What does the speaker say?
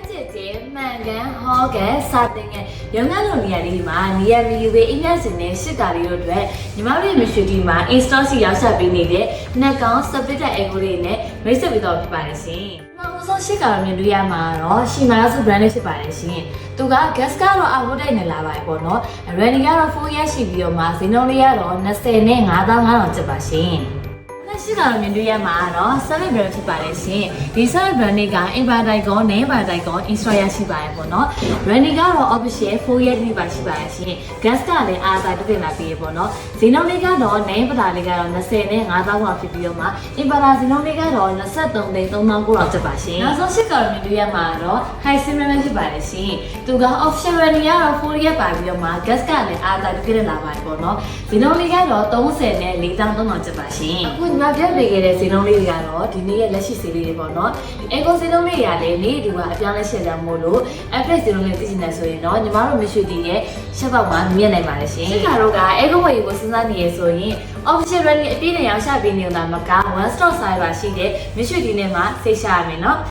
姐姐满干好干啥的个，永安路年里嘛，你也没有为一年之内是家里有对，你妈为没学的嘛，Insta 是要下边那的，那刚设备在爱国的呢，没设备到去办的行。那我说是家里面对呀嘛，然后是嘛要是不然的是办的行，都个 gas 卡罗阿不带你拉白过喏，人家罗富也是比较嘛，是弄的呀罗，那谁呢俺这把行。ရှိတာတော့မြင်တွေ့ရမှာเนาะ service brand ဖြစ်ပါတယ်ရှင်ဒီ service brand တွေက inverter ကော inverter ကော install ရရှိပါတယ်ပေါ့เนาะ brand ကတော့ official 4 year ပါရှိပါတယ်ရှင် gas ကလည်းအားသာတက်လာပြီးပေါ့เนาะဈေးနှုန်းလေးကတော့ name ပတာလေးကတော့20နဲ့5000လောက်ဖြစ်ပြီးတော့မှ inverter ဈေးနှုန်းလေးကတော့23သိန်း3900လောက်ကျပါရှင်နောက်ဆုံးရှိကတော့မြင်တွေ့ရမှာတော့ high sim ပဲဖြစ်ပါတယ်ရှင်သူက official brand ကတော့ 4 year ပါပြီးတော့မှ gas ကလည်းအားသာတက်လာပါတယ်ပေါ့เนาะဈေးနှုန်းလေးကတော့30နဲ့4300ကျပါရှင်အခုညီမပြပေးခဲ့တဲ့ဈေးနှုန်းလေးတွေကတော့ဒီနေ့ရဲ့လက်ရှိဈေးလေးတွေပေါ့နော်ဒီအေကိုဈေးနှုန်းလေးတွေကလည်းနေ့ဒီကအပြောင်းလဲရှင်းကြမို့လို့ average ဈေးနှုန်းလေးသိချင်တယ်ဆိုရင်တော့ညီမတို့မရှိသေးတဲ့ရှက်ပေါက်မှာမြင်နိုင်ပါတယ်ရှင်ဒီခါတော့ကအေကိုဝယ်ယူကိုစဉ်းစားနေရဆိုရင် official running အပြည့်နဲ့ရောက်ရှာပေးနေတာမက one stop server ရှိတဲ့မရှိသေးတဲ့မှာစိတ်ရှာရမယ်နော်